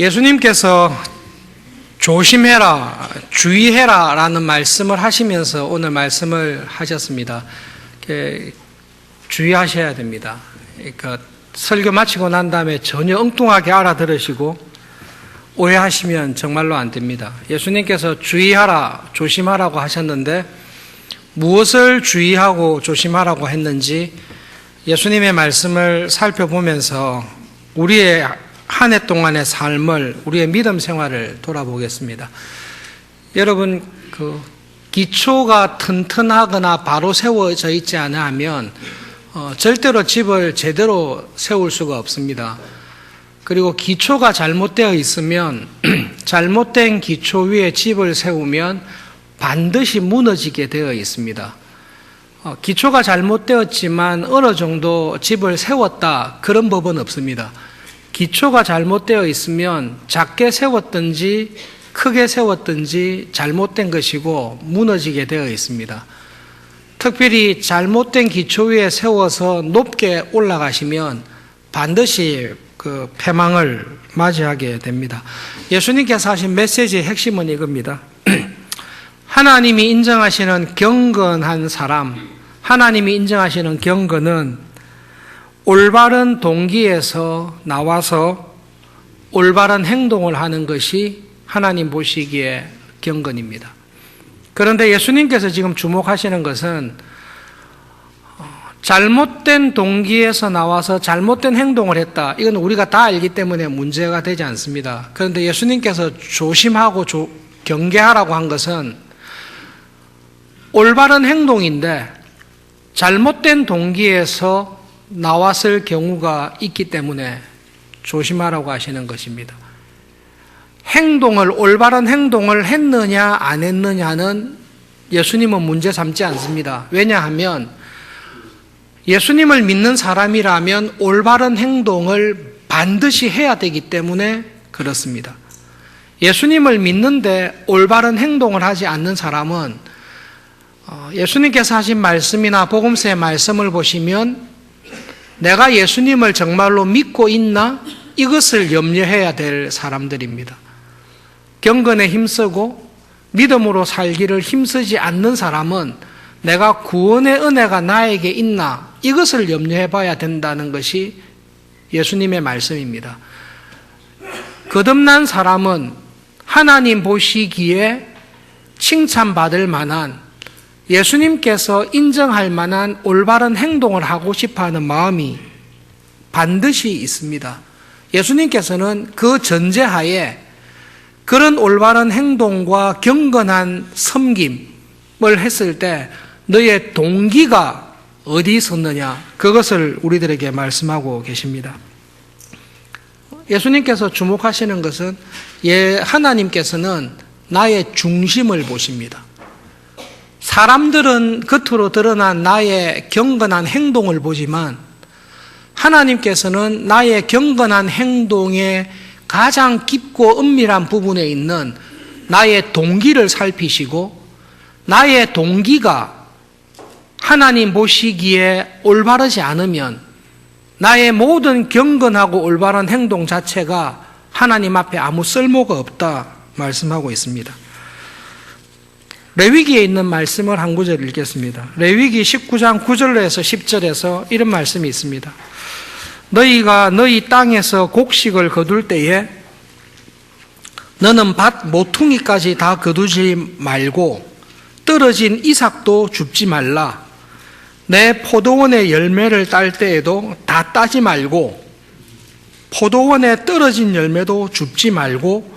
예수님께서 조심해라, 주의해라 라는 말씀을 하시면서 오늘 말씀을 하셨습니다. 주의하셔야 됩니다. 그러니까 설교 마치고 난 다음에 전혀 엉뚱하게 알아들으시고 오해하시면 정말로 안 됩니다. 예수님께서 주의하라, 조심하라고 하셨는데 무엇을 주의하고 조심하라고 했는지 예수님의 말씀을 살펴보면서 우리의 한 해 동안의 삶을, 우리의 믿음 생활을 돌아보겠습니다. 여러분, 기초가 튼튼하거나 바로 세워져 있지 않으면 절대로 집을 제대로 세울 수가 없습니다. 그리고 기초가 잘못되어 있으면 잘못된 기초 위에 집을 세우면 반드시 무너지게 되어 있습니다. 기초가 잘못되었지만 어느 정도 집을 세웠다, 그런 법은 없습니다. 기초가 잘못되어 있으면 작게 세웠든지 크게 세웠든지 잘못된 것이고 무너지게 되어 있습니다. 특별히 잘못된 기초 위에 세워서 높게 올라가시면 반드시 패망을 맞이하게 됩니다. 예수님께서 하신 메시지의 핵심은 이겁니다. 하나님이 인정하시는 경건한 사람, 하나님이 인정하시는 경건은 올바른 동기에서 나와서 올바른 행동을 하는 것이 하나님 보시기에 경건입니다. 그런데 예수님께서 지금 주목하시는 것은 잘못된 동기에서 나와서 잘못된 행동을 했다. 이건 우리가 다 알기 때문에 문제가 되지 않습니다. 그런데 예수님께서 조심하고 경계하라고 한 것은 올바른 행동인데 잘못된 동기에서 나왔을 경우가 있기 때문에 조심하라고 하시는 것입니다. 올바른 행동을 했느냐 안 했느냐는 예수님은 문제 삼지 않습니다. 왜냐하면 예수님을 믿는 사람이라면 올바른 행동을 반드시 해야 되기 때문에 그렇습니다. 예수님을 믿는데 올바른 행동을 하지 않는 사람은 예수님께서 하신 말씀이나 복음서의 말씀을 보시면 내가 예수님을 정말로 믿고 있나? 이것을 염려해야 될 사람들입니다. 경건에 힘쓰고 믿음으로 살기를 힘쓰지 않는 사람은 내가 구원의 은혜가 나에게 있나? 이것을 염려해 봐야 된다는 것이 예수님의 말씀입니다. 거듭난 사람은 하나님 보시기에 칭찬받을 만한, 예수님께서 인정할 만한 올바른 행동을 하고 싶어하는 마음이 반드시 있습니다. 예수님께서는 그 전제하에 그런 올바른 행동과 경건한 섬김을 했을 때 너의 동기가 어디 있었느냐, 그것을 우리들에게 말씀하고 계십니다. 예수님께서 주목하시는 것은 하나님께서는 나의 중심을 보십니다. 사람들은 겉으로 드러난 나의 경건한 행동을 보지만 하나님께서는 나의 경건한 행동의 가장 깊고 은밀한 부분에 있는 나의 동기를 살피시고, 나의 동기가 하나님 보시기에 올바르지 않으면 나의 모든 경건하고 올바른 행동 자체가 하나님 앞에 아무 쓸모가 없다 말씀하고 있습니다. 레위기에 있는 말씀을 한 구절 읽겠습니다. 레위기 19장 9절에서 10절에서 이런 말씀이 있습니다. 너희가 너희 땅에서 곡식을 거둘 때에 너는 밭 모퉁이까지 다 거두지 말고 떨어진 이삭도 줍지 말라. 내 포도원의 열매를 딸 때에도 다 따지 말고 포도원에 떨어진 열매도 줍지 말고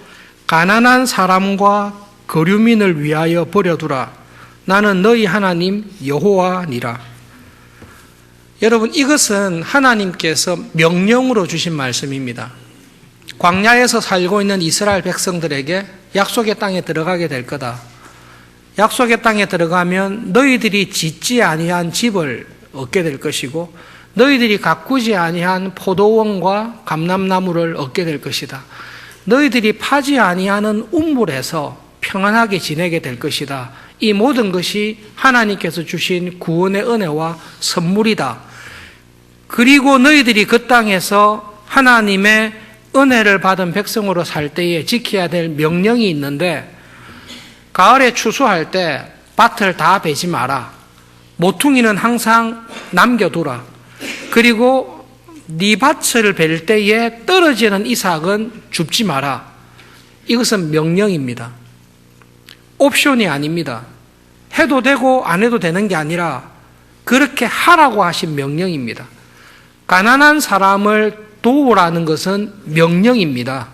가난한 사람과 거류민을 위하여 버려두라. 나는 너희 하나님 여호와니라. 여러분, 이것은 하나님께서 명령으로 주신 말씀입니다. 광야에서 살고 있는 이스라엘 백성들에게 약속의 땅에 들어가게 될 거다. 약속의 땅에 들어가면 너희들이 짓지 아니한 집을 얻게 될 것이고 너희들이 가꾸지 아니한 포도원과 감람나무를 얻게 될 것이다. 너희들이 파지 아니하는 우물에서 평안하게 지내게 될 것이다. 이 모든 것이 하나님께서 주신 구원의 은혜와 선물이다. 그리고 너희들이 그 땅에서 하나님의 은혜를 받은 백성으로 살 때에 지켜야 될 명령이 있는데, 가을에 추수할 때 밭을 다 베지 마라. 모퉁이는 항상 남겨두라. 그리고 네 밭을 벨 때에 떨어지는 이삭은 줍지 마라. 이것은 명령입니다. 옵션이 아닙니다. 해도 되고 안 해도 되는 게 아니라 그렇게 하라고 하신 명령입니다. 가난한 사람을 도우라는 것은 명령입니다.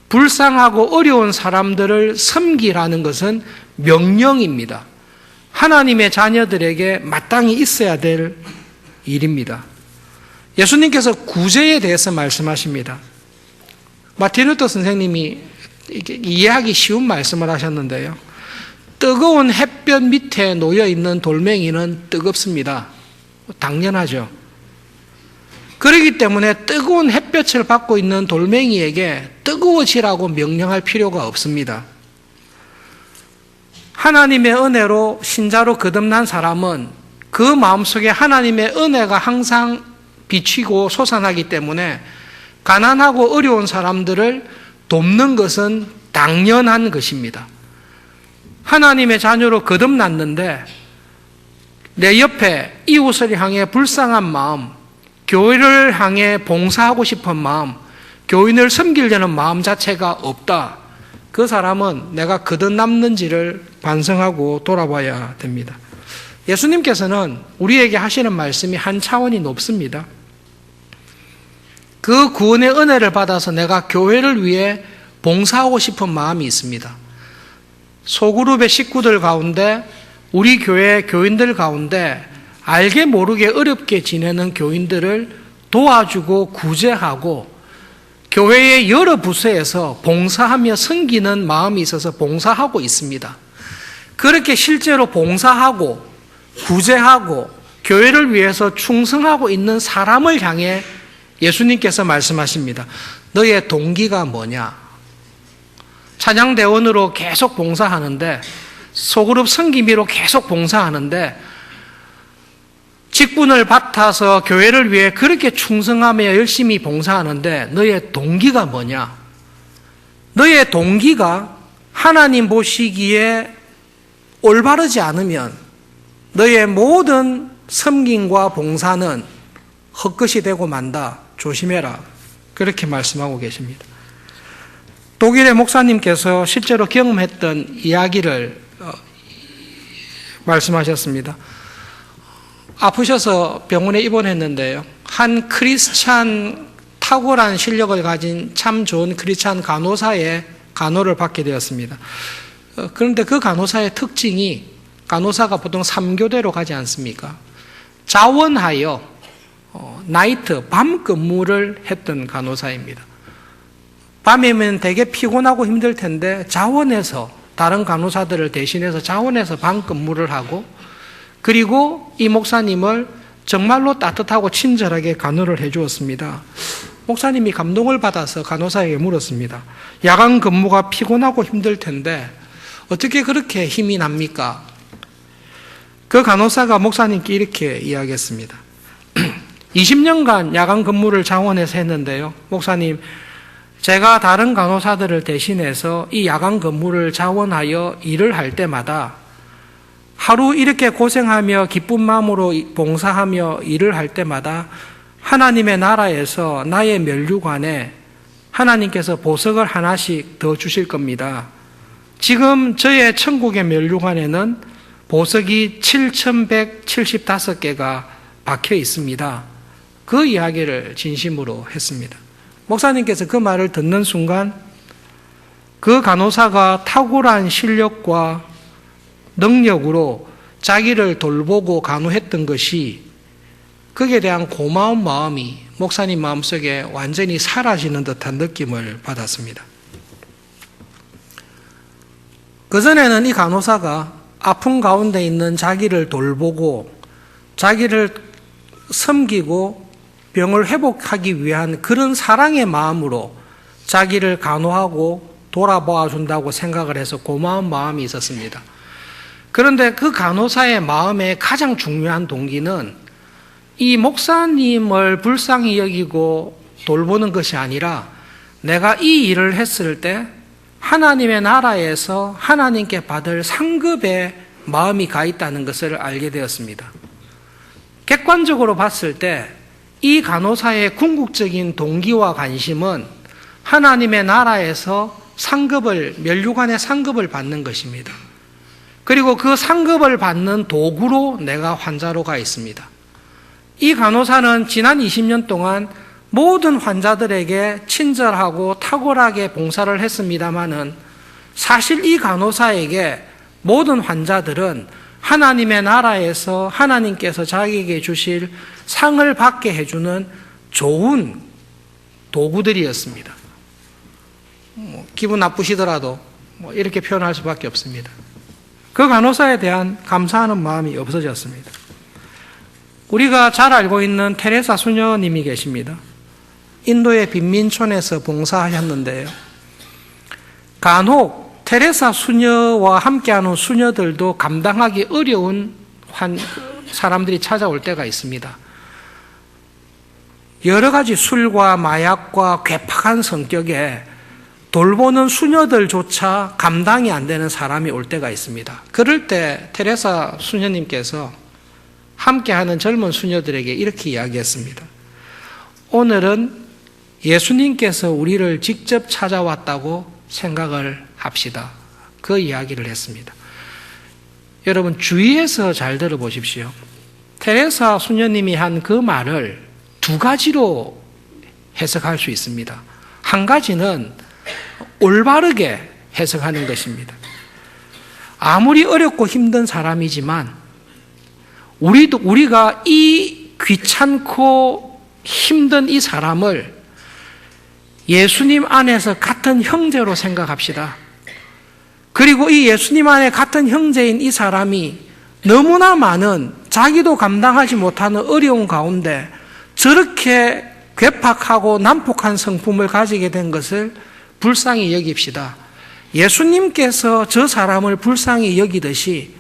불쌍하고 어려운 사람들을 섬기라는 것은 명령입니다. 하나님의 자녀들에게 마땅히 있어야 될 일입니다. 예수님께서 구제에 대해서 말씀하십니다. 마틴 루터 선생님이 이해하기 쉬운 말씀을 하셨는데요. 뜨거운 햇볕 밑에 놓여 있는 돌멩이는 뜨겁습니다. 당연하죠. 그렇기 때문에 뜨거운 햇볕을 받고 있는 돌멩이에게 뜨거워지라고 명령할 필요가 없습니다. 하나님의 은혜로 신자로 거듭난 사람은 그 마음속에 하나님의 은혜가 항상 비치고 솟아나기 때문에 가난하고 어려운 사람들을 돕는 것은 당연한 것입니다. 하나님의 자녀로 거듭났는데 내 옆에 이웃을 향해 불쌍한 마음, 교회를 향해 봉사하고 싶은 마음, 교인을 섬기려는 마음 자체가 없다. 그 사람은 내가 거듭났는지를 반성하고 돌아봐야 됩니다. 예수님께서는 우리에게 하시는 말씀이 한 차원이 높습니다. 그 구원의 은혜를 받아서 내가 교회를 위해 봉사하고 싶은 마음이 있습니다. 소그룹의 식구들 가운데, 우리 교회 교인들 가운데 알게 모르게 어렵게 지내는 교인들을 도와주고 구제하고 교회의 여러 부서에서 봉사하며 섬기는 마음이 있어서 봉사하고 있습니다. 그렇게 실제로 봉사하고 구제하고 교회를 위해서 충성하고 있는 사람을 향해 예수님께서 말씀하십니다. 너의 동기가 뭐냐? 찬양대원으로 계속 봉사하는데, 소그룹 섬김이로 계속 봉사하는데, 직분을 맡아서 교회를 위해 그렇게 충성하며 열심히 봉사하는데 너의 동기가 뭐냐? 너의 동기가 하나님 보시기에 올바르지 않으면 너의 모든 섬김과 봉사는 헛것이 되고 만다. 조심해라. 그렇게 말씀하고 계십니다. 독일의 목사님께서 실제로 경험했던 이야기를 말씀하셨습니다. 아프셔서 병원에 입원했는데요. 한 크리스찬 탁월한 실력을 가진 참 좋은 크리스찬 간호사의 간호를 받게 되었습니다. 그런데 그 간호사의 특징이, 간호사가 보통 3교대로 가지 않습니까? 자원하여 나이트, 밤 근무를 했던 간호사입니다. 밤이면 되게 피곤하고 힘들 텐데 자원해서, 다른 간호사들을 대신해서 자원해서 밤 근무를 하고, 그리고 이 목사님을 정말로 따뜻하고 친절하게 간호를 해 주었습니다. 목사님이 감동을 받아서 간호사에게 물었습니다. 야간 근무가 피곤하고 힘들 텐데 어떻게 그렇게 힘이 납니까? 그 간호사가 목사님께 이렇게 이야기했습니다. 20년간 야간 근무를 자원해서 했는데요. 목사님, 제가 다른 간호사들을 대신해서 이 야간 근무를 자원하여 일을 할 때마다 하루 이렇게 고생하며 기쁜 마음으로 봉사하며 일을 할 때마다 하나님의 나라에서 나의 면류관에 하나님께서 보석을 하나씩 더 주실 겁니다. 지금 저의 천국의 면류관에는 보석이 7,175개가 박혀 있습니다. 그 이야기를 진심으로 했습니다. 목사님께서 그 말을 듣는 순간 그 간호사가 탁월한 실력과 능력으로 자기를 돌보고 간호했던 것이, 거기에 대한 고마운 마음이 목사님 마음속에 완전히 사라지는 듯한 느낌을 받았습니다. 그전에는 이 간호사가 아픈 가운데 있는 자기를 돌보고 자기를 섬기고 병을 회복하기 위한 그런 사랑의 마음으로 자기를 간호하고 돌아봐 준다고 생각을 해서 고마운 마음이 있었습니다. 그런데 그 간호사의 마음의 가장 중요한 동기는 이 목사님을 불쌍히 여기고 돌보는 것이 아니라 내가 이 일을 했을 때 하나님의 나라에서 하나님께 받을 상급의 마음이 가 있다는 것을 알게 되었습니다. 객관적으로 봤을 때 이 간호사의 궁극적인 동기와 관심은 하나님의 나라에서 면류관의 상급을 받는 것입니다. 그리고 그 상급을 받는 도구로 내가 환자로 가 있습니다. 이 간호사는 지난 20년 동안 모든 환자들에게 친절하고 탁월하게 봉사를 했습니다마는 사실 이 간호사에게 모든 환자들은 하나님의 나라에서 하나님께서 자기에게 주실 상을 받게 해주는 좋은 도구들이었습니다. 기분 나쁘시더라도 이렇게 표현할 수밖에 없습니다. 그 간호사에 대한 감사하는 마음이 없어졌습니다. 우리가 잘 알고 있는 테레사 수녀님이 계십니다. 인도의 빈민촌에서 봉사하셨는데요. 간혹 테레사 수녀와 함께하는 수녀들도 감당하기 어려운 사람들이 찾아올 때가 있습니다. 여러 가지 술과 마약과 괴팍한 성격에 돌보는 수녀들조차 감당이 안 되는 사람이 올 때가 있습니다. 그럴 때 테레사 수녀님께서 함께하는 젊은 수녀들에게 이렇게 이야기했습니다. 오늘은 예수님께서 우리를 직접 찾아왔다고 생각을 합시다. 그 이야기를 했습니다. 여러분 주의해서 잘 들어보십시오. 테레사 수녀님이 한 그 말을 두 가지로 해석할 수 있습니다. 한 가지는 올바르게 해석하는 것입니다. 아무리 어렵고 힘든 사람이지만 우리가 이 귀찮고 힘든 이 사람을 예수님 안에서 같은 형제로 생각합시다. 그리고 이 예수님 안에 같은 형제인 이 사람이 너무나 많은 자기도 감당하지 못하는 어려운 가운데 저렇게 괴팍하고 난폭한 성품을 가지게 된 것을 불쌍히 여깁시다. 예수님께서 저 사람을 불쌍히 여기듯이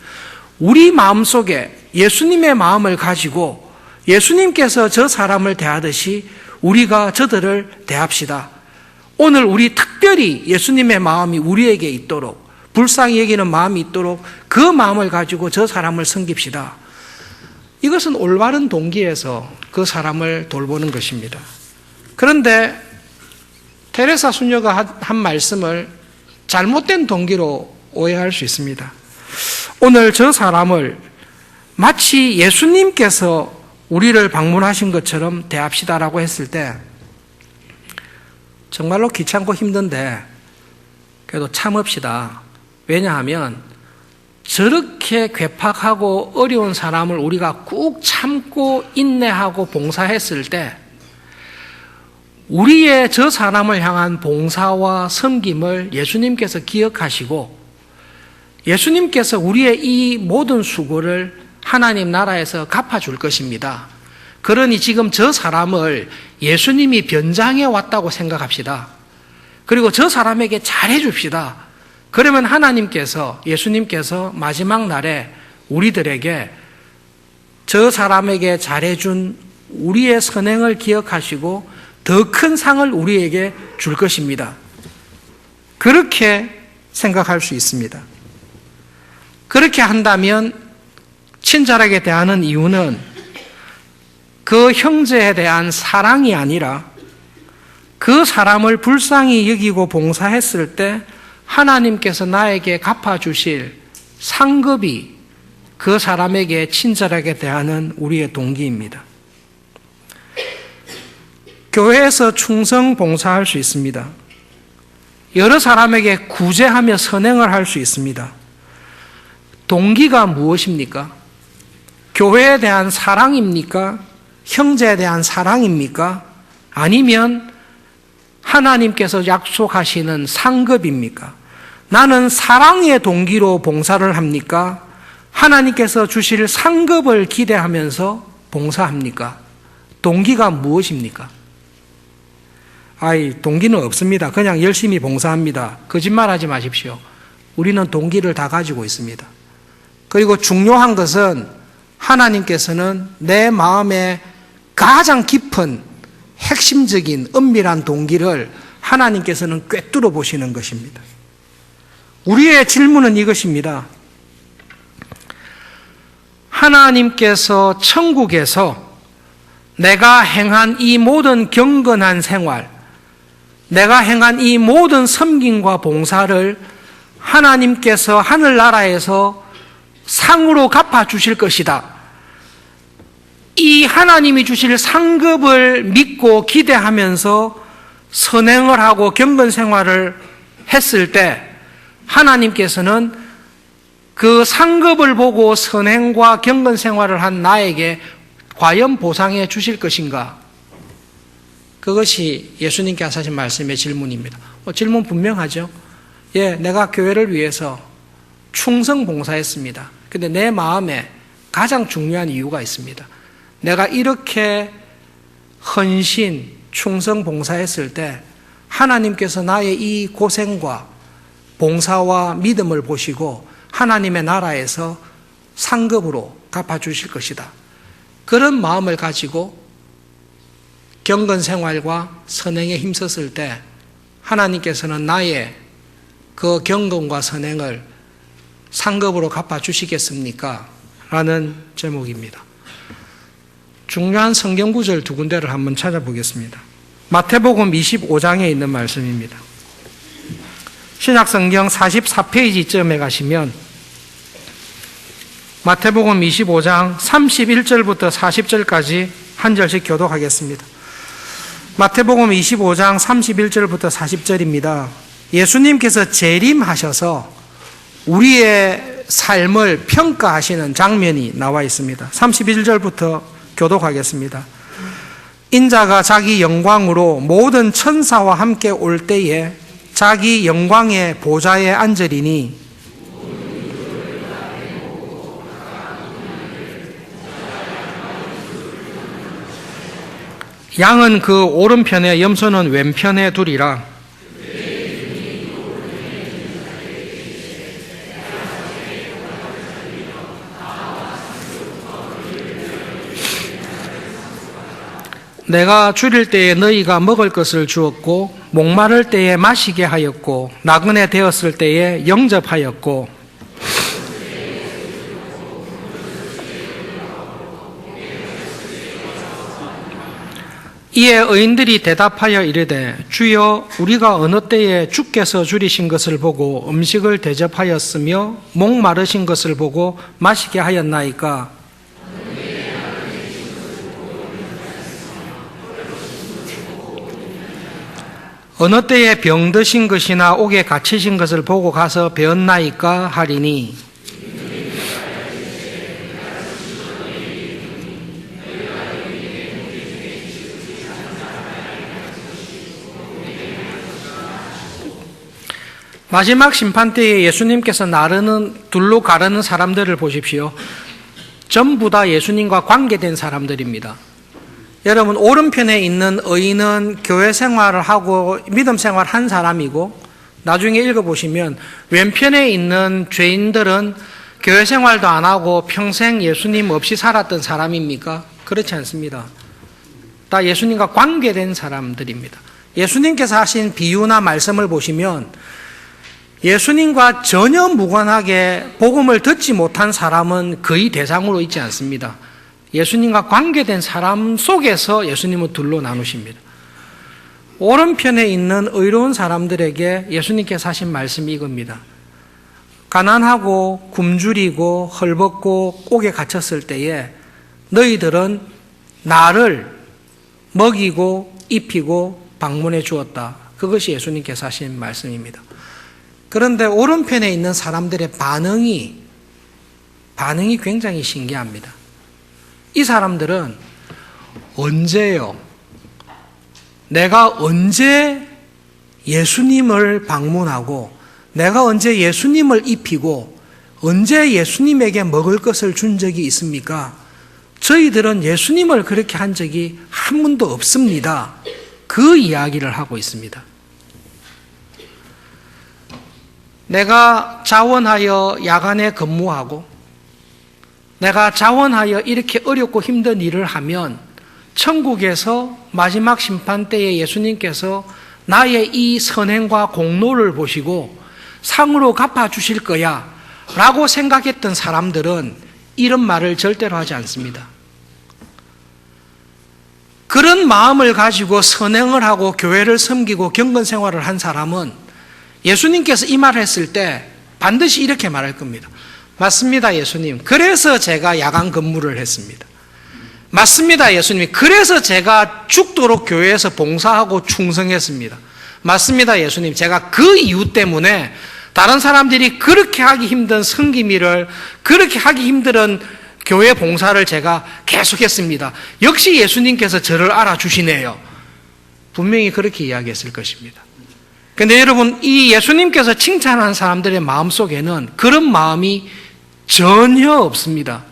우리 마음속에 예수님의 마음을 가지고 예수님께서 저 사람을 대하듯이 우리가 저들을 대합시다. 오늘 우리 특별히 예수님의 마음이 우리에게 있도록 불쌍히 여기는 마음이 있도록 그 마음을 가지고 저 사람을 섬깁시다. 이것은 올바른 동기에서 그 사람을 돌보는 것입니다. 그런데 테레사 수녀가 한 말씀을 잘못된 동기로 오해할 수 있습니다. 오늘 저 사람을 마치 예수님께서 우리를 방문하신 것처럼 대합시다라고 했을 때 정말로 귀찮고 힘든데 그래도 참읍시다. 왜냐하면 저렇게 괴팍하고 어려운 사람을 우리가 꾹 참고 인내하고 봉사했을 때 우리의 저 사람을 향한 봉사와 섬김을 예수님께서 기억하시고 예수님께서 우리의 이 모든 수고를 하나님 나라에서 갚아줄 것입니다. 그러니 지금 저 사람을 예수님이 변장해 왔다고 생각합시다. 그리고 저 사람에게 잘해 줍시다. 그러면 예수님께서 마지막 날에 우리들에게 저 사람에게 잘해준 우리의 선행을 기억하시고 더 큰 상을 우리에게 줄 것입니다. 그렇게 생각할 수 있습니다. 그렇게 한다면 친절하게 대하는 이유는 그 형제에 대한 사랑이 아니라 그 사람을 불쌍히 여기고 봉사했을 때 하나님께서 나에게 갚아주실 상급이 그 사람에게 친절하게 대하는 우리의 동기입니다. 교회에서 충성 봉사할 수 있습니다. 여러 사람에게 구제하며 선행을 할 수 있습니다. 동기가 무엇입니까? 교회에 대한 사랑입니까? 형제에 대한 사랑입니까? 아니면 하나님께서 약속하시는 상급입니까? 나는 사랑의 동기로 봉사를 합니까? 하나님께서 주실 상급을 기대하면서 봉사합니까? 동기가 무엇입니까? 동기는 없습니다. 그냥 열심히 봉사합니다. 거짓말하지 마십시오. 우리는 동기를 다 가지고 있습니다. 그리고 중요한 것은 하나님께서는 내 마음에 가장 깊은 핵심적인 은밀한 동기를 하나님께서는 꿰뚫어 보시는 것입니다. 우리의 질문은 이것입니다. 하나님께서 천국에서 내가 행한 이 모든 경건한 생활, 내가 행한 이 모든 섬김과 봉사를 하나님께서 하늘나라에서 상으로 갚아주실 것이다. 이 하나님이 주실 상급을 믿고 기대하면서 선행을 하고 경건생활을 했을 때 하나님께서는 그 상급을 보고 선행과 경건생활을 한 나에게 과연 보상해 주실 것인가? 그것이 예수님께 하신 말씀의 질문입니다. 질문 분명하죠? 예, 내가 교회를 위해서 충성 봉사했습니다. 근데 내 마음에 가장 중요한 이유가 있습니다. 내가 이렇게 헌신, 충성 봉사했을 때 하나님께서 나의 이 고생과 봉사와 믿음을 보시고 하나님의 나라에서 상급으로 갚아주실 것이다. 그런 마음을 가지고 경건생활과 선행에 힘썼을 때 하나님께서는 나의 그 경건과 선행을 상급으로 갚아주시겠습니까? 라는 제목입니다. 중요한 성경 구절 두 군데를 한번 찾아보겠습니다. 마태복음 25장에 있는 말씀입니다. 신약성경 44페이지쯤에 가시면 마태복음 25장 31절부터 40절까지 한 절씩 교독하겠습니다. 마태복음 25장 31절부터 40절입니다. 예수님께서 재림하셔서 우리의 삶을 평가하시는 장면이 나와 있습니다. 31절부터 교독하겠습니다. 인자가 자기 영광으로 모든 천사와 함께 올 때에 자기 영광의 보좌에 앉으리니 양은 그 오른편에 염소는 왼편에 두리라. 내가 줄일 때에 너희가 먹을 것을 주었고 목마를 때에 마시게 하였고 나그네 되었을 때에 영접하였고 이에 의인들이 대답하여 이르되 주여 우리가 어느 때에 주께서 줄이신 것을 보고 음식을 대접하였으며 목마르신 것을 보고 마시게 하였나이까. 어느 때에 병드신 것이나 옥에 갇히신 것을 보고 가서 배웠나이까 하리니 마지막 심판 때에 예수님께서 둘로 가르는 사람들을 보십시오. 전부 다 예수님과 관계된 사람들입니다. 여러분, 오른편에 있는 의인은 교회 생활을 하고 믿음 생활을 한 사람이고, 나중에 읽어보시면 왼편에 있는 죄인들은 교회 생활도 안 하고 평생 예수님 없이 살았던 사람입니까? 그렇지 않습니다. 다 예수님과 관계된 사람들입니다. 예수님께서 하신 비유나 말씀을 보시면 예수님과 전혀 무관하게 복음을 듣지 못한 사람은 거의 대상으로 있지 않습니다. 예수님과 관계된 사람 속에서 예수님은 둘로 나누십니다. 오른편에 있는 의로운 사람들에게 예수님께서 하신 말씀이 이겁니다. 가난하고 굶주리고 헐벗고 옥에 갇혔을 때에 너희들은 나를 먹이고 입히고 방문해 주었다. 그것이 예수님께서 하신 말씀입니다. 그런데 오른편에 있는 사람들의 반응이 굉장히 신기합니다. 이 사람들은 언제요? 내가 언제 예수님을 방문하고 내가 언제 예수님을 입히고 언제 예수님에게 먹을 것을 준 적이 있습니까? 저희들은 예수님을 그렇게 한 적이 한 번도 없습니다. 그 이야기를 하고 있습니다. 내가 자원하여 야간에 근무하고 내가 자원하여 이렇게 어렵고 힘든 일을 하면 천국에서 마지막 심판 때에 예수님께서 나의 이 선행과 공로를 보시고 상으로 갚아주실 거야 라고 생각했던 사람들은 이런 말을 절대로 하지 않습니다. 그런 마음을 가지고 선행을 하고 교회를 섬기고 경건 생활을 한 사람은 예수님께서 이 말을 했을 때 반드시 이렇게 말할 겁니다. 맞습니다, 예수님. 그래서 제가 야간 근무를 했습니다. 맞습니다, 예수님. 그래서 제가 죽도록 교회에서 봉사하고 충성했습니다. 맞습니다, 예수님. 제가 그 이유 때문에 다른 사람들이 그렇게 하기 힘든 섬김일을, 그렇게 하기 힘든 교회 봉사를 제가 계속했습니다. 역시 예수님께서 저를 알아주시네요. 분명히 그렇게 이야기했을 것입니다. 그런데 여러분, 이 예수님께서 칭찬한 사람들의 마음속에는 그런 마음이 전혀 없습니다.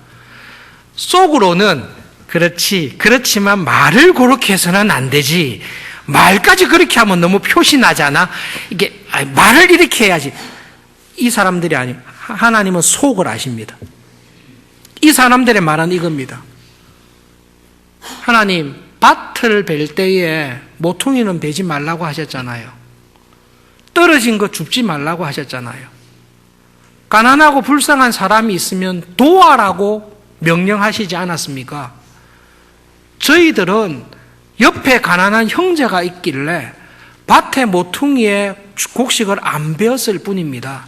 속으로는 그렇지만 말을 그렇게 해서는 안 되지. 말까지 그렇게 하면 너무 표시나잖아. 이게 말을 이렇게 해야지. 이 사람들이 아니에요. 하나님은 속을 아십니다. 이 사람들의 말은 이겁니다. 하나님, 밭을 벨 때에 모퉁이는 베지 말라고 하셨잖아요. 떨어진 거 줍지 말라고 하셨잖아요. 가난하고 불쌍한 사람이 있으면 도와라고 명령하시지 않았습니까? 저희들은 옆에 가난한 형제가 있길래 밭에 모퉁이에 곡식을 안 베었을 뿐입니다.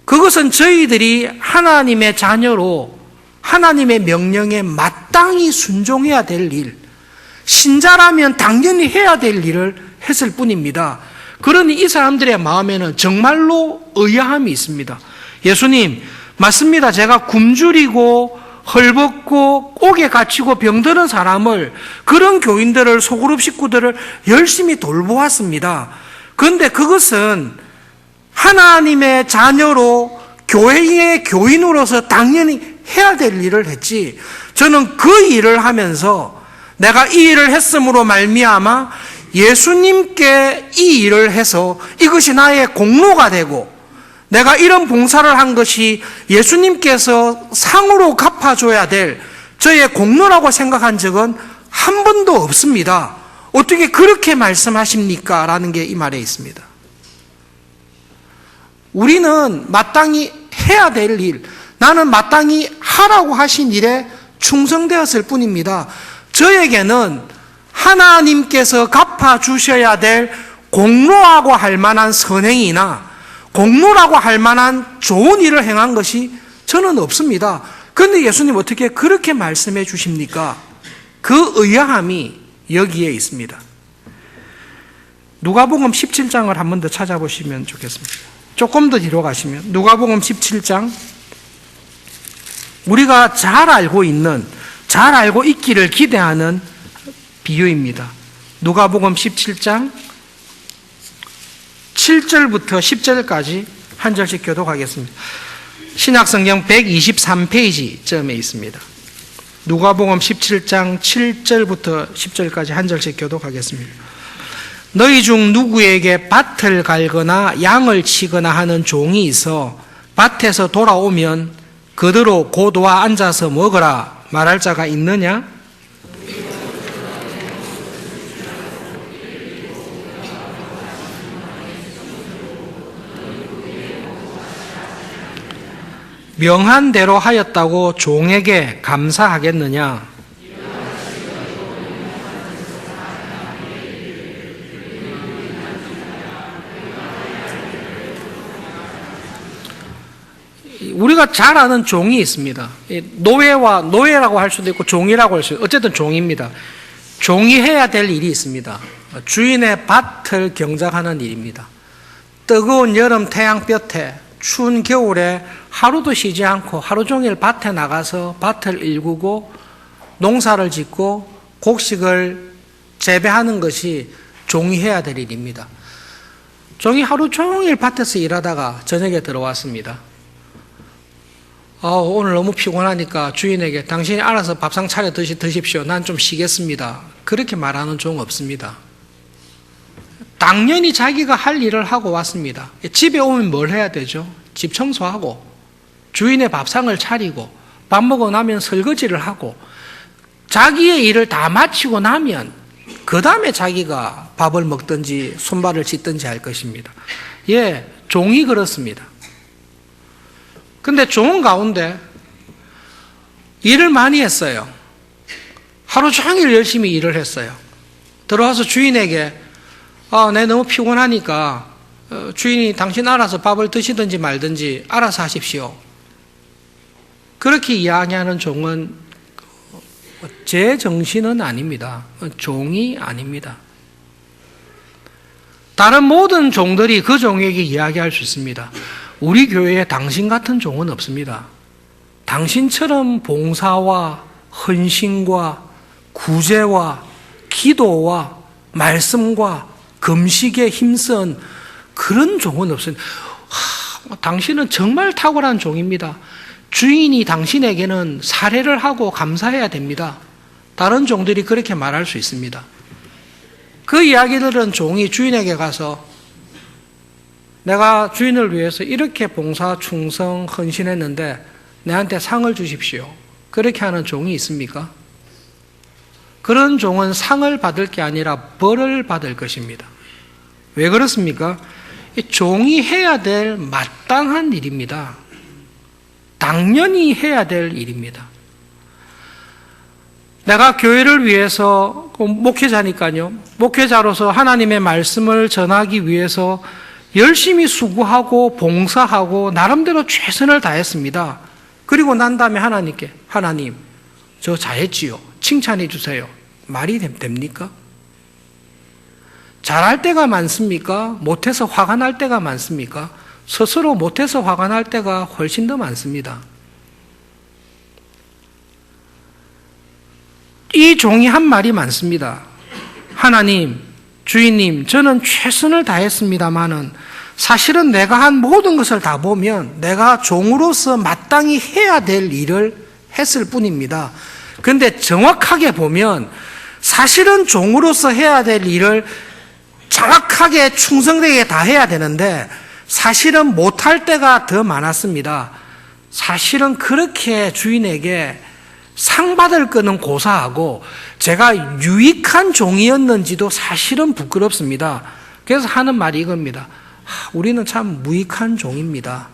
그것은 저희들이 하나님의 자녀로 하나님의 명령에 마땅히 순종해야 될 일, 신자라면 당연히 해야 될 일을 했을 뿐입니다. 그러니 이 사람들의 마음에는 정말로 의아함이 있습니다. 예수님, 맞습니다. 제가 굶주리고 헐벗고 옥에 갇히고 병드는 사람을, 그런 교인들을, 소그룹 식구들을 열심히 돌보았습니다. 그런데 그것은 하나님의 자녀로 교회의 교인으로서 당연히 해야 될 일을 했지, 저는 그 일을 하면서 내가 이 일을 했음으로 말미암아 예수님께 이 일을 해서 이것이 나의 공로가 되고 내가 이런 봉사를 한 것이 예수님께서 상으로 갚아줘야 될 저의 공로라고 생각한 적은 한 번도 없습니다. 어떻게 그렇게 말씀하십니까? 라는 게 이 말에 있습니다. 우리는 마땅히 해야 될 일, 나는 마땅히 하라고 하신 일에 충성되었을 뿐입니다. 저에게는 하나님께서 갚아주셔야 될 공로라고 할 만한 선행이나 공로라고 할 만한 좋은 일을 행한 것이 저는 없습니다. 그런데 예수님 어떻게 그렇게 말씀해 주십니까? 그 의아함이 여기에 있습니다. 누가복음 17장을 한 번 더 찾아보시면 좋겠습니다. 조금 더 뒤로 가시면 누가복음 17장, 우리가 잘 알고 있기를 기대하는 비유입니다. 누가복음 17장 7절부터 10절까지 한 절씩 교독하겠습니다. 신약성경 123페이지쯤에 있습니다. 누가복음 17장 7절부터 10절까지 한 절씩 교독하겠습니다. 너희 중 누구에게 밭을 갈거나 양을 치거나 하는 종이 있어 밭에서 돌아오면 그대로 고도와 앉아서 먹으라 말할 자가 있느냐? 명한 대로 하였다고 종에게 감사하겠느냐? 우리가 잘 아는 종이 있습니다. 노예라고 할 수도 있고 종이라고 할 수도 있고 어쨌든 종입니다. 종이 해야 될 일이 있습니다. 주인의 밭을 경작하는 일입니다. 뜨거운 여름 태양볕에 추운 겨울에 하루도 쉬지 않고 하루 종일 밭에 나가서 밭을 일구고 농사를 짓고 곡식을 재배하는 것이 종이 해야 될 일입니다. 종이 하루 종일 밭에서 일하다가 저녁에 들어왔습니다. 오늘 너무 피곤하니까 주인에게 당신이 알아서 밥상 차려 드십시오. 난 좀 쉬겠습니다. 그렇게 말하는 종 없습니다. 당연히 자기가 할 일을 하고 왔습니다. 집에 오면 뭘 해야 되죠? 집 청소하고 주인의 밥상을 차리고 밥 먹고 나면 설거지를 하고 자기의 일을 다 마치고 나면 그 다음에 자기가 밥을 먹든지 손발을 씻든지 할 것입니다. 예, 종이 그렇습니다. 근데 종은 가운데 일을 많이 했어요. 하루 종일 열심히 일을 했어요. 들어와서 주인에게 내 너무 피곤하니까 주인이 당신 알아서 밥을 드시든지 말든지 알아서 하십시오. 그렇게 이야기하는 종은 제 정신은 아닙니다. 종이 아닙니다. 다른 모든 종들이 그 종에게 이야기할 수 있습니다. 우리 교회에 당신 같은 종은 없습니다. 당신처럼 봉사와 헌신과 구제와 기도와 말씀과 금식에 힘쓴 그런 종은 없습니다. 당신은 정말 탁월한 종입니다. 주인이 당신에게는 사례를 하고 감사해야 됩니다. 다른 종들이 그렇게 말할 수 있습니다. 그 이야기들은 종이 주인에게 가서 내가 주인을 위해서 이렇게 봉사, 충성, 헌신했는데 내한테 상을 주십시오. 그렇게 하는 종이 있습니까? 그런 종은 상을 받을 게 아니라 벌을 받을 것입니다. 왜 그렇습니까? 이 종이 해야 될 마땅한 일입니다. 당연히 해야 될 일입니다. 내가 교회를 위해서 목회자니까요. 목회자로서 하나님의 말씀을 전하기 위해서 열심히 수고하고 봉사하고 나름대로 최선을 다했습니다. 그리고 난 다음에 하나님께 하나님 저 잘했지요. 칭찬해 주세요. 말이 됩니까? 잘할 때가 많습니까? 못해서 화가 날 때가 많습니까? 스스로 못해서 화가 날 때가 훨씬 더 많습니다. 이 종이 한 말이 많습니다. 하나님, 주인님, 저는 최선을 다했습니다마는 사실은 내가 한 모든 것을 다 보면 내가 종으로서 마땅히 해야 될 일을 했을 뿐입니다. 그런데 정확하게 보면 사실은 종으로서 해야 될 일을 정확하게 충성되게 다 해야 되는데 사실은 못할 때가 더 많았습니다. 사실은 그렇게 주인에게 상 받을 거는 고사하고 제가 유익한 종이었는지도 사실은 부끄럽습니다. 그래서 하는 말이 이겁니다. 우리는 참 무익한 종입니다.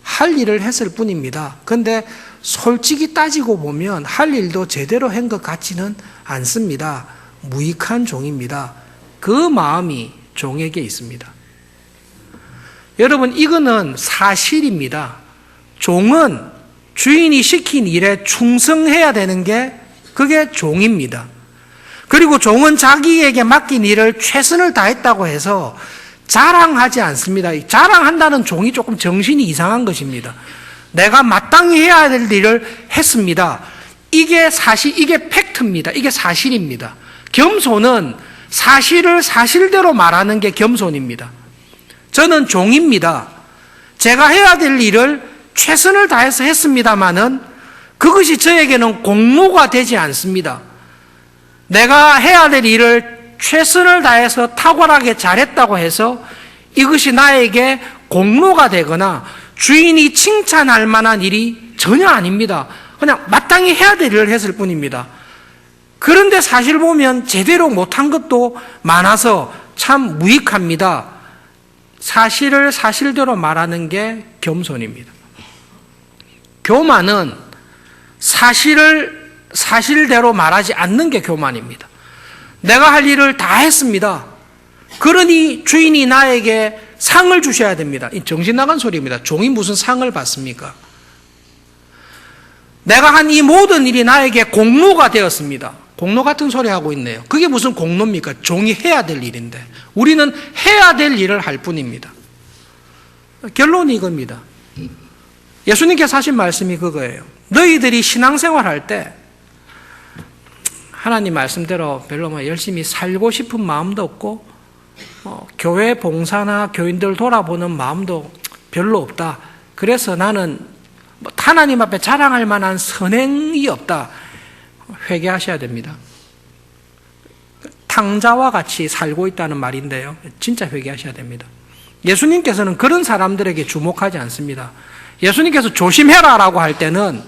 할 일을 했을 뿐입니다. 그런데 솔직히 따지고 보면 할 일도 제대로 한 것 같지는 않습니다. 무익한 종입니다. 그 마음이 종에게 있습니다. 여러분, 이거는 사실입니다. 종은 주인이 시킨 일에 충성해야 되는 게 그게 종입니다. 그리고 종은 자기에게 맡긴 일을 최선을 다했다고 해서 자랑하지 않습니다. 자랑한다는 종이 조금 정신이 이상한 것입니다. 내가 마땅히 해야 될 일을 했습니다. 이게 이게 팩트입니다. 이게 사실입니다. 겸손은 사실을 사실대로 말하는 게 겸손입니다. 저는 종입니다. 제가 해야 될 일을 최선을 다해서 했습니다마는 그것이 저에게는 공로가 되지 않습니다. 내가 해야 될 일을 최선을 다해서 탁월하게 잘했다고 해서 이것이 나에게 공로가 되거나 주인이 칭찬할 만한 일이 전혀 아닙니다. 그냥 마땅히 해야 될 일을 했을 뿐입니다. 그런데 사실 보면 제대로 못한 것도 많아서 참 무익합니다. 사실을 사실대로 말하는 게 겸손입니다. 교만은 사실을 사실대로 말하지 않는 게 교만입니다. 내가 할 일을 다 했습니다. 그러니 주인이 나에게 상을 주셔야 됩니다. 이 정신 나간 소리입니다. 종이 무슨 상을 받습니까? 내가 한 이 모든 일이 나에게 공로가 되었습니다. 공로 같은 소리 하고 있네요. 그게 무슨 공로입니까? 종이 해야 될 일인데 우리는 해야 될 일을 할 뿐입니다. 결론이 이겁니다. 예수님께서 하신 말씀이 그거예요. 너희들이 신앙생활 할 때 하나님 말씀대로 별로 열심히 살고 싶은 마음도 없고 교회 봉사나 교인들 돌아보는 마음도 별로 없다. 그래서 나는 하나님 앞에 자랑할 만한 선행이 없다. 회개하셔야 됩니다. 탕자와 같이 살고 있다는 말인데요. 진짜 회개하셔야 됩니다. 예수님께서는 그런 사람들에게 주목하지 않습니다. 예수님께서 조심해라라고 할 때는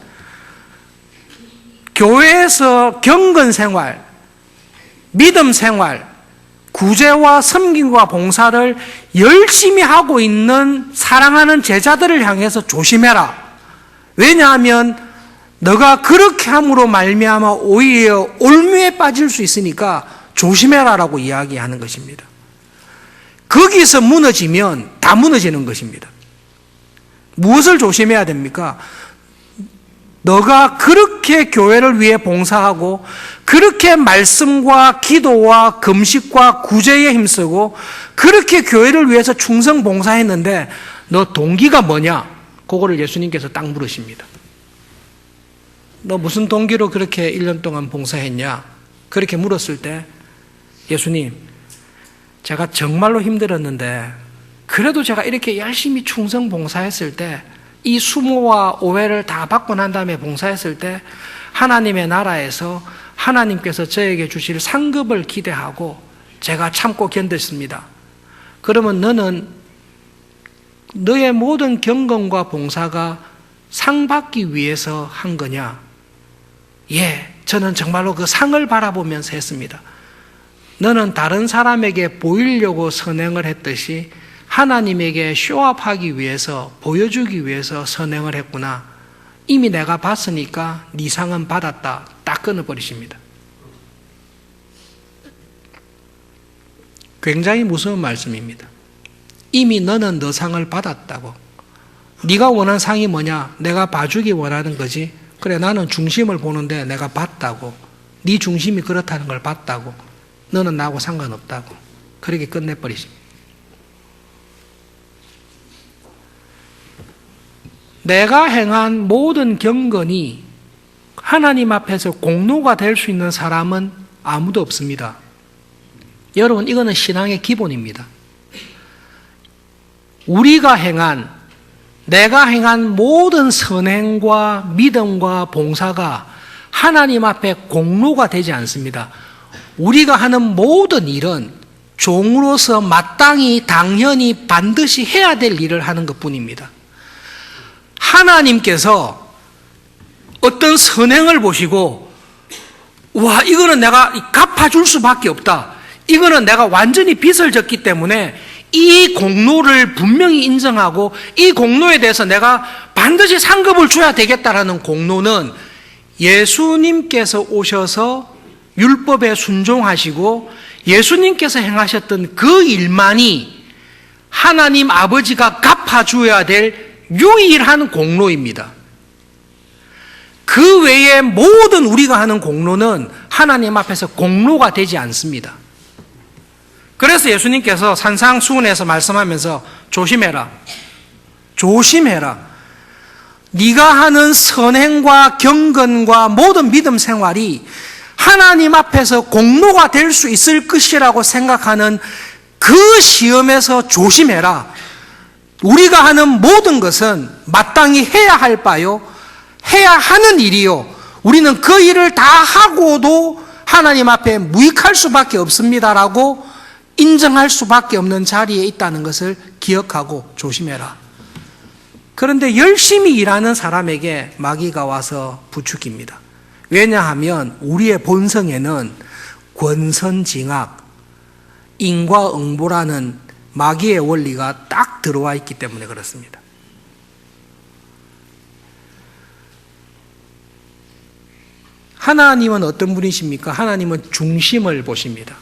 교회에서 경건 생활, 믿음 생활, 구제와 섬김과 봉사를 열심히 하고 있는 사랑하는 제자들을 향해서 조심해라. 왜냐하면 너가 그렇게 함으로 말미암아 오히려 올무에 빠질 수 있으니까 조심해라라고 이야기하는 것입니다. 거기서 무너지면 다 무너지는 것입니다. 무엇을 조심해야 됩니까? 너가 그렇게 교회를 위해 봉사하고 그렇게 말씀과 기도와 금식과 구제에 힘쓰고 그렇게 교회를 위해서 충성 봉사했는데 너 동기가 뭐냐? 그거를 예수님께서 딱 물으십니다. 너 무슨 동기로 그렇게 1년 동안 봉사했냐? 그렇게 물었을 때 예수님, 제가 정말로 힘들었는데 그래도 제가 이렇게 열심히 충성 봉사했을 때 이 수모와 오해를 다 받고 난 다음에 봉사했을 때 하나님의 나라에서 하나님께서 저에게 주실 상급을 기대하고 제가 참고 견뎠습니다. 그러면 너는 너의 모든 경건과 봉사가 상 받기 위해서 한 거냐? 예, 저는 정말로 그 상을 바라보면서 했습니다. 너는 다른 사람에게 보이려고 선행을 했듯이 하나님에게 쇼업하기 위해서, 보여주기 위해서 선행을 했구나. 이미 내가 봤으니까 네 상은 받았다. 딱 끊어버리십니다. 굉장히 무서운 말씀입니다. 이미 너는 너 상을 받았다고. 네가 원하는 상이 뭐냐? 내가 봐주기 원하는 거지. 그래, 나는 중심을 보는데 내가 봤다고. 네 중심이 그렇다는 걸 봤다고. 너는 나하고 상관없다고. 그렇게 끝내버리십니다. 내가 행한 모든 경건이 하나님 앞에서 공로가 될 수 있는 사람은 아무도 없습니다. 여러분, 이거는 신앙의 기본입니다. 내가 행한 모든 선행과 믿음과 봉사가 하나님 앞에 공로가 되지 않습니다. 우리가 하는 모든 일은 종으로서 마땅히 당연히 반드시 해야 될 일을 하는 것뿐입니다. 하나님께서 어떤 선행을 보시고 와, 이거는 내가 갚아줄 수밖에 없다. 이거는 내가 완전히 빚을 졌기 때문에 이 공로를 분명히 인정하고 이 공로에 대해서 내가 반드시 상급을 줘야 되겠다라는 공로는 예수님께서 오셔서 율법에 순종하시고 예수님께서 행하셨던 그 일만이 하나님 아버지가 갚아줘야 될 유일한 공로입니다. 그 외에 모든 우리가 하는 공로는 하나님 앞에서 공로가 되지 않습니다. 그래서 예수님께서 산상수훈에서 말씀하면서 조심해라. 조심해라. 네가 하는 선행과 경건과 모든 믿음 생활이 하나님 앞에서 공로가 될 수 있을 것이라고 생각하는 그 시험에서 조심해라. 우리가 하는 모든 것은 마땅히 해야 할 바요, 해야 하는 일이요. 우리는 그 일을 다 하고도 하나님 앞에 무익할 수밖에 없습니다라고 인정할 수밖에 없는 자리에 있다는 것을 기억하고 조심해라. 그런데 열심히 일하는 사람에게 마귀가 와서 부추깁니다. 왜냐하면 우리의 본성에는 권선징악, 인과응보라는 마귀의 원리가 딱 들어와 있기 때문에 그렇습니다. 하나님은 어떤 분이십니까? 하나님은 중심을 보십니다.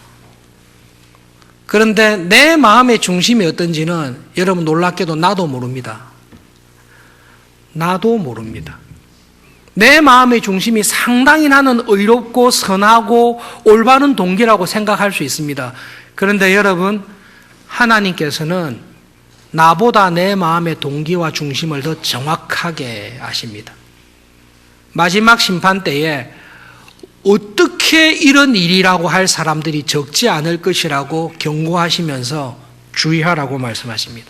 그런데 내 마음의 중심이 어떤지는 여러분 놀랍게도 나도 모릅니다. 나도 모릅니다. 내 마음의 중심이 상당히 나는 의롭고 선하고 올바른 동기라고 생각할 수 있습니다. 그런데 여러분, 하나님께서는 나보다 내 마음의 동기와 중심을 더 정확하게 아십니다. 마지막 심판 때에 어떻게 이런 일이라고 할 사람들이 적지 않을 것이라고 경고하시면서 주의하라고 말씀하십니다.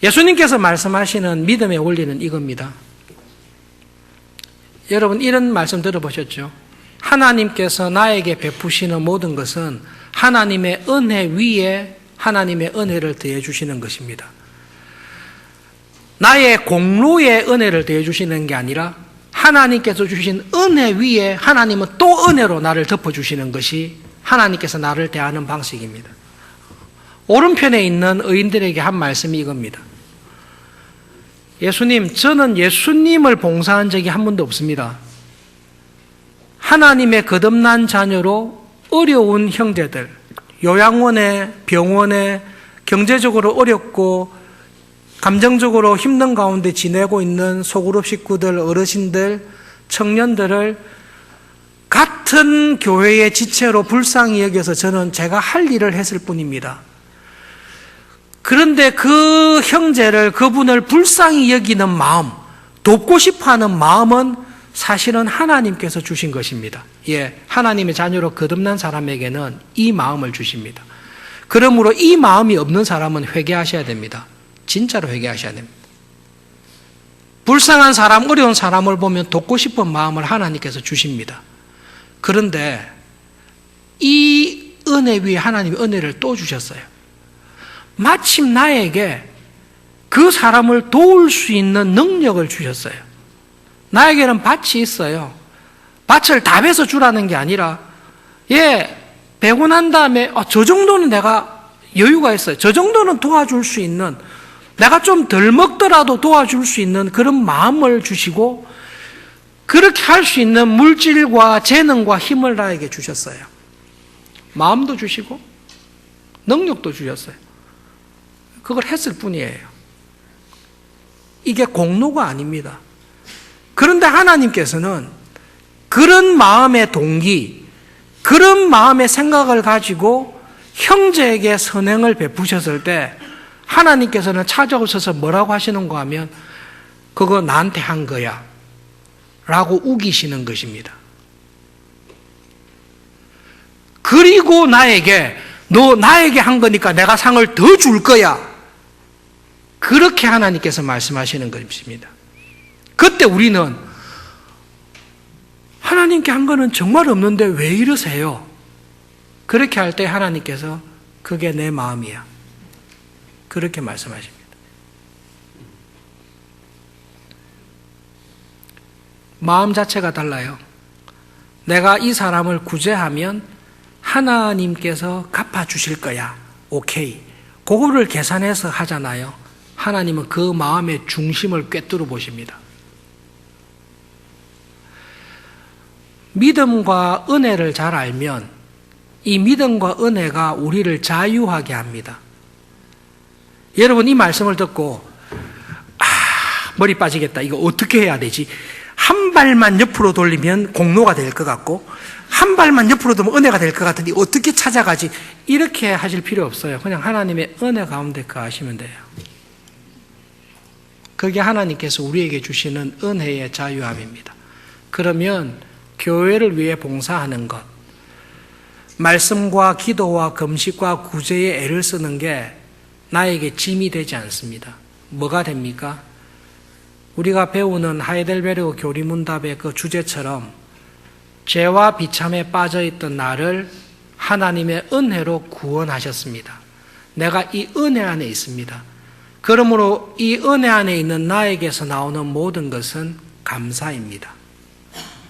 예수님께서 말씀하시는 믿음의 원리는 이겁니다. 여러분, 이런 말씀 들어보셨죠? 하나님께서 나에게 베푸시는 모든 것은 하나님의 은혜 위에 하나님의 은혜를 더해 주시는 것입니다. 나의 공로에 은혜를 더해 주시는 게 아니라 하나님께서 주신 은혜 위에 하나님은 또 은혜로 나를 덮어주시는 것이 하나님께서 나를 대하는 방식입니다. 오른편에 있는 의인들에게 한 말씀이 이겁니다. 예수님, 저는 예수님을 봉사한 적이 한 번도 없습니다. 하나님의 거듭난 자녀로 어려운 형제들, 요양원에, 병원에 경제적으로 어렵고 감정적으로 힘든 가운데 지내고 있는 소그룹 식구들, 어르신들, 청년들을 같은 교회의 지체로 불쌍히 여겨서 저는 제가 할 일을 했을 뿐입니다. 그런데 그 형제를, 그분을 불쌍히 여기는 마음, 돕고 싶어하는 마음은 사실은 하나님께서 주신 것입니다. 예, 하나님의 자녀로 거듭난 사람에게는 이 마음을 주십니다. 그러므로 이 마음이 없는 사람은 회개하셔야 됩니다. 진짜로 회개하셔야 됩니다. 불쌍한 사람, 어려운 사람을 보면 돕고 싶은 마음을 하나님께서 주십니다. 그런데 이 은혜 위에 하나님이 은혜를 또 주셨어요. 마침 나에게 그 사람을 도울 수 있는 능력을 주셨어요. 나에게는 밭이 있어요. 밭을 다 베서 주라는 게 아니라, 베고 난 다음에 저 정도는 내가 여유가 있어요. 저 정도는 도와줄 수 있는, 내가 좀 덜 먹더라도 도와줄 수 있는 그런 마음을 주시고, 그렇게 할 수 있는 물질과 재능과 힘을 나에게 주셨어요. 마음도 주시고 능력도 주셨어요. 그걸 했을 뿐이에요. 이게 공로가 아닙니다. 그런데 하나님께서는 그런 마음의 동기, 그런 마음의 생각을 가지고 형제에게 선행을 베푸셨을 때 하나님께서는 찾아오셔서 뭐라고 하시는가 하면, 그거 나한테 한 거야 라고 우기시는 것입니다. 그리고 나에게, 너 나에게 한 거니까 내가 상을 더 줄 거야, 그렇게 하나님께서 말씀하시는 것입니다. 그때 우리는 하나님께 한 거는 정말 없는데 왜 이러세요? 그렇게 할 때 하나님께서 그게 내 마음이야, 그렇게 말씀하십니다. 마음 자체가 달라요. 내가 이 사람을 구제하면 하나님께서 갚아주실 거야, 오케이, 그거를 계산해서 하잖아요. 하나님은 그 마음의 중심을 꿰뚫어 보십니다. 믿음과 은혜를 잘 알면 이 믿음과 은혜가 우리를 자유하게 합니다. 여러분, 이 말씀을 듣고 머리 빠지겠다, 이거 어떻게 해야 되지? 한 발만 옆으로 돌리면 공로가 될 것 같고, 한 발만 옆으로 돌면 은혜가 될 것 같은데 어떻게 찾아가지? 이렇게 하실 필요 없어요. 그냥 하나님의 은혜 가운데 거하시면 돼요. 그게 하나님께서 우리에게 주시는 은혜의 자유함입니다. 그러면 교회를 위해 봉사하는 것, 말씀과 기도와 금식과 구제에 애를 쓰는 게 나에게 짐이 되지 않습니다. 뭐가 됩니까? 우리가 배우는 하이델베르그 교리문답의 그 주제처럼 죄와 비참에 빠져있던 나를 하나님의 은혜로 구원하셨습니다. 내가 이 은혜 안에 있습니다. 그러므로 이 은혜 안에 있는 나에게서 나오는 모든 것은 감사입니다.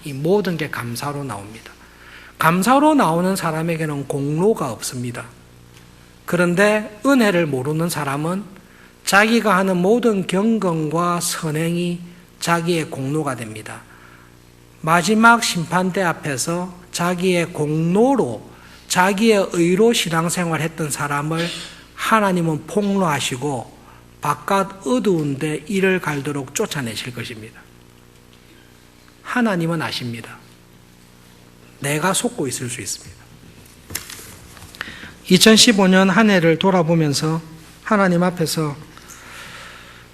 이 모든 게 감사로 나옵니다. 감사로 나오는 사람에게는 공로가 없습니다. 그런데 은혜를 모르는 사람은 자기가 하는 모든 경건과 선행이 자기의 공로가 됩니다. 마지막 심판대 앞에서 자기의 공로로, 자기의 의로 신앙생활 했던 사람을 하나님은 폭로하시고 바깥 어두운 데 이를 갈도록 쫓아내실 것입니다. 하나님은 아십니다. 내가 속고 있을 수 있습니다. 2015년 한 해를 돌아보면서 하나님 앞에서,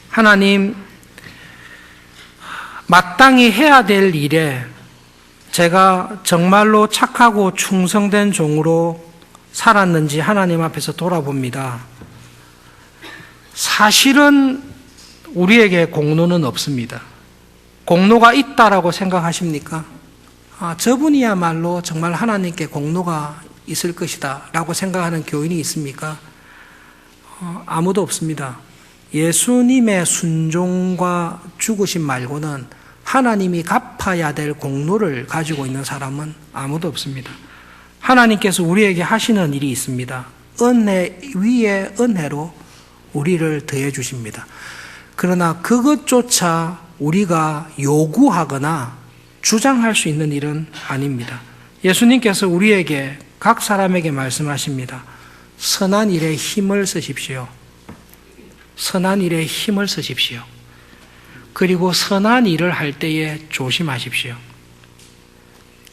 하나님, 마땅히 해야 될 일에 제가 정말로 착하고 충성된 종으로 살았는지 하나님 앞에서 돌아봅니다. 사실은 우리에게 공로는 없습니다. 공로가 있다라고 생각하십니까? 저분이야말로 정말 하나님께 공로가 있을 것이다 라고 생각하는 교인이 있습니까? 아무도 없습니다. 예수님의 순종과 죽으심 말고는 하나님이 갚아야 될 공로를 가지고 있는 사람은 아무도 없습니다. 하나님께서 우리에게 하시는 일이 있습니다. 은혜 위에 은혜로 우리를 더해 주십니다. 그러나 그것조차 우리가 요구하거나 주장할 수 있는 일은 아닙니다. 예수님께서 우리에게 각 사람에게 말씀하십니다. 선한 일에 힘을 쓰십시오. 선한 일에 힘을 쓰십시오. 그리고 선한 일을 할 때에 조심하십시오.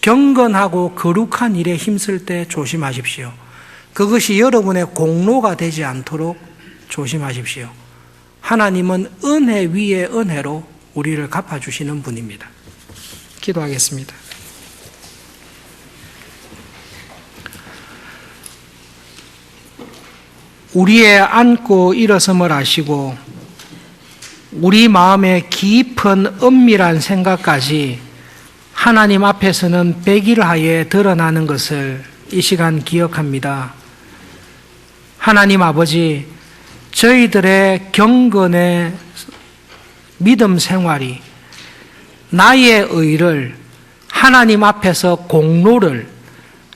경건하고 거룩한 일에 힘쓸 때 조심하십시오. 그것이 여러분의 공로가 되지 않도록 조심하십시오. 하나님은 은혜 위에 은혜로 우리를 갚아주시는 분입니다. 기도하겠습니다. 우리의 앉고 일어섬을 아시고 우리 마음의 깊은 은밀한 생각까지 하나님 앞에서는 백일하에 드러나는 것을 이 시간 기억합니다. 하나님 아버지, 저희들의 경건의 믿음 생활이 나의 의를 하나님 앞에서 공로를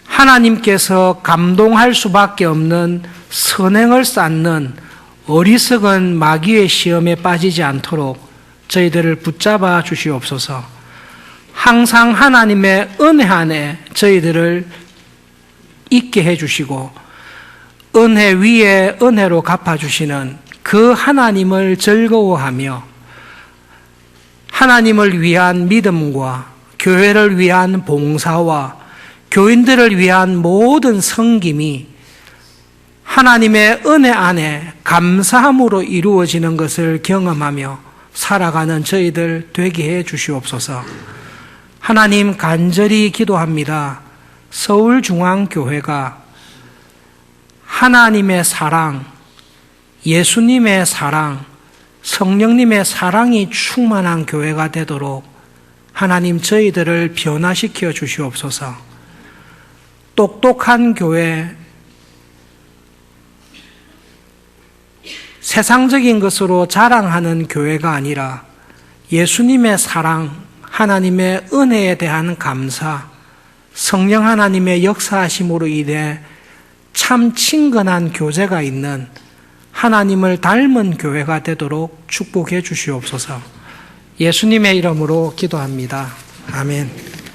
하나님께서 감동할 수밖에 없는 선행을 쌓는 어리석은 마귀의 시험에 빠지지 않도록 저희들을 붙잡아 주시옵소서. 항상 하나님의 은혜 안에 저희들을 있게 해주시고 은혜 위에 은혜로 갚아주시는 그 하나님을 즐거워하며 하나님을 위한 믿음과 교회를 위한 봉사와 교인들을 위한 모든 섬김이 하나님의 은혜 안에 감사함으로 이루어지는 것을 경험하며 살아가는 저희들 되게 해 주시옵소서. 하나님 간절히 기도합니다. 서울중앙교회가 하나님의 사랑, 예수님의 사랑, 성령님의 사랑이 충만한 교회가 되도록 하나님 저희들을 변화시켜 주시옵소서. 똑똑한 교회, 세상적인 것으로 자랑하는 교회가 아니라 예수님의 사랑, 하나님의 은혜에 대한 감사, 성령 하나님의 역사하심으로 인해 참 친근한 교제가 있는 하나님을 닮은 교회가 되도록 축복해 주시옵소서. 예수님의 이름으로 기도합니다. 아멘.